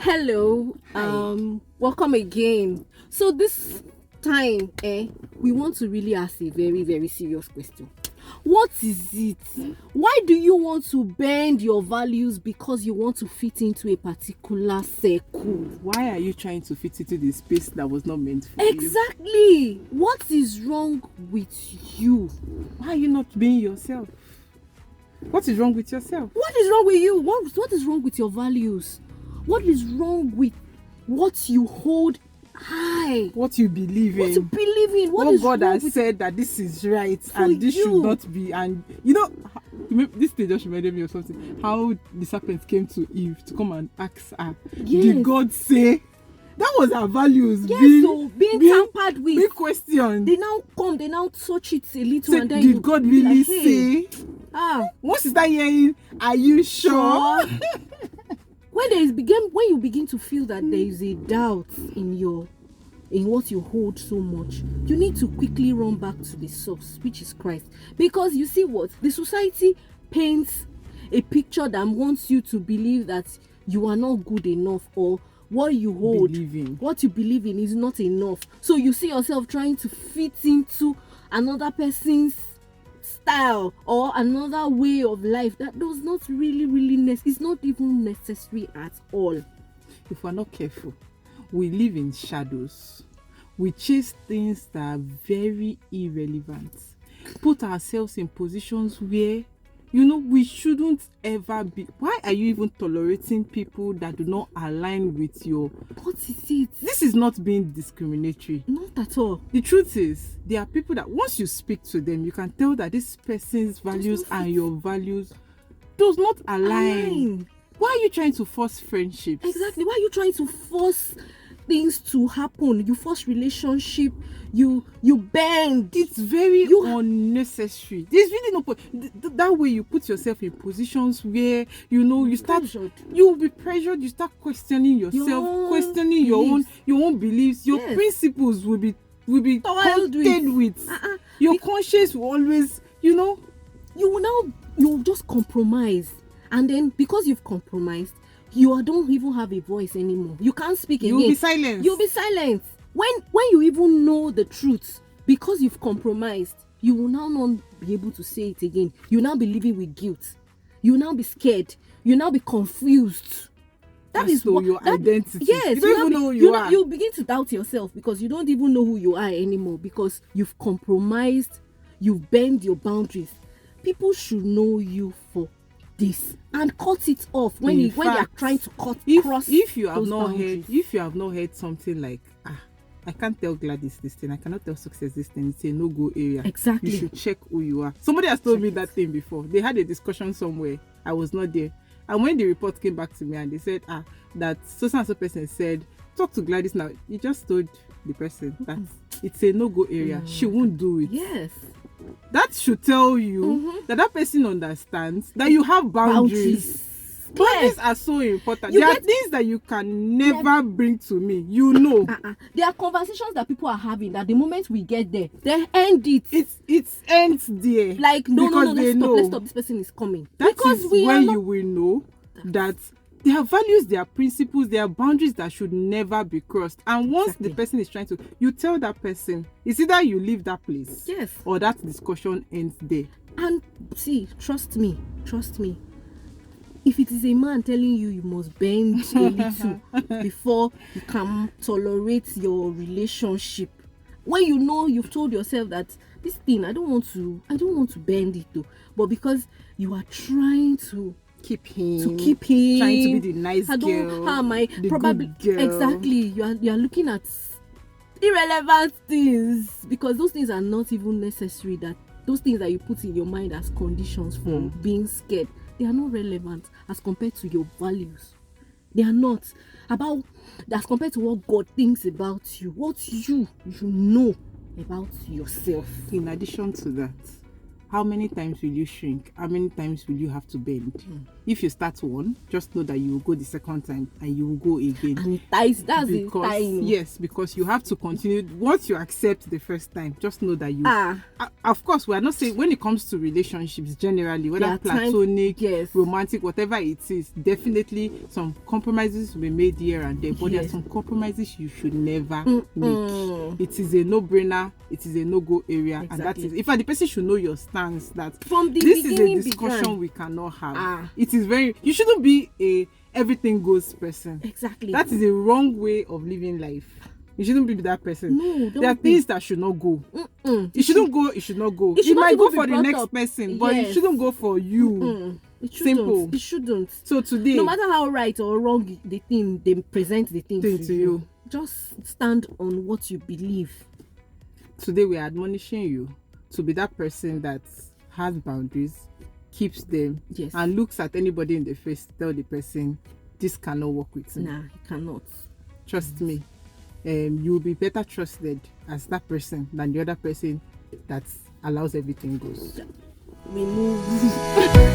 Hello, Hi. welcome again. So this time, we want to really ask a very, very serious question. What is it? Why do you want to bend your values because you want to fit into a particular circle? Why are you trying to fit into the space that was not meant for you? Exactly. What is wrong with you? Why are you not being yourself? What is wrong with yourself? What is wrong with you? What is wrong with your values? What is wrong with what you hold high? What you believe in? What you believe in? What is God wrong has with said that this is right and this should not be. And this thing just reminded me of something. How the serpent came to Eve to come and ask her, did God say? That was our values. Yes, being tampered with. Big question. They now touch it a little, so and then did God really like, hey, say? Once you start hearing, are you sure? When you begin to feel that there is a doubt in what you hold so much, you need to quickly run back to the source, which is Christ. Because you see what? The society paints a picture that wants you to believe that you are not good enough, or what you hold, what you believe in is not enough. So you see yourself trying to fit into another person's style or another way of life that does not really it's not even necessary at all. If we're not careful, we live in shadows. We chase things that are very irrelevant, put ourselves in positions where we shouldn't ever be. Why are you even tolerating people that do not align with your... What is it? This is not being discriminatory. Not at all. The truth is, there are people that once you speak to them, you can tell that this person's values and your values does not align. Why are you trying to force friendships? Exactly. Why are you trying to force things to happen? You force relationship, you bend. It's very unnecessary. There's really no point. That way you put yourself in positions where you start pressured. You will be pressured. You start questioning yourself, questioning your own beliefs. Your principles will be contended with. Your conscience will always you will just compromise, and then because you've compromised, you don't even have a voice anymore. You can't speak again. You'll be silent. When you even know the truth, because you've compromised, you will now not be able to say it again. You now be living with guilt. You will now be scared. You will now be confused. That is your identity. Yes, you don't even know who you are. You begin to doubt yourself because you don't even know who you are anymore, because you've compromised. You've bent your boundaries. People should know you for this and cut it off when they are trying to cross. If you have not heard something like, I can't tell Gladys this thing, I cannot tell Success this thing, it's a no-go area. Exactly. You should check who you are. Somebody has told me that thing before. They had a discussion somewhere. I was not there. And when the report came back to me and they said, that so-and-so person said, talk to Gladys now. You just told the person that it's a no-go area. She won't do it. Yes. That should tell you that person understands that you have boundaries. Boundaries are so important. There are things that you can never bring to me. There are conversations that people are having that the moment we get there, they end it. It ends there. Like, let's stop. This person is coming. Because you will know that there are values, there are principles, there are boundaries that should never be crossed. And once the person is trying to, you tell that person, it's either you leave that place, or that discussion ends there. And see, trust me, if it is a man telling you must bend a little before you can tolerate your relationship, when you've told yourself that this thing, I don't want to bend it though, but because you are trying to keep him, trying to be the nice girl, good girl. Exactly. You are looking at irrelevant things, because those things are not even necessary. That those things that you put in your mind as conditions for being scared, they are not relevant as compared to your values. They are not about as compared to what God thinks about you, what you know about yourself. In addition to that, how many times will you shrink? How many times will you have to bend? If you start one, just know that you will go the second time and you will go again. And it ties. That's the Because time. yes, because you have to continue. Once you accept the first time, just know that you of course, we are not saying when it comes to relationships generally, whether platonic, romantic, whatever it is, definitely some compromises will be made here and there, but there are some compromises you should never make. It is a no-brainer, it is a no-go area. And that is, in fact, the person should know your stance, that from the this is a beginning discussion we cannot have. It is very, you shouldn't be a everything goes person. Exactly. That is a wrong way of living life. You shouldn't be that person. No, there are things that should not go. It shouldn't go. It should not go. It might go for the next person, but it shouldn't go for you. It shouldn't. Simple. It shouldn't. So today, no matter how right or wrong the thing they present the thing to you, just stand on what you believe. Today we are admonishing you to be that person that has boundaries, keeps them, and looks at anybody in the face, tell the person, this cannot work with me. Nah, it cannot. Trust me. You will be better trusted as that person than the other person that allows everything goes. We move.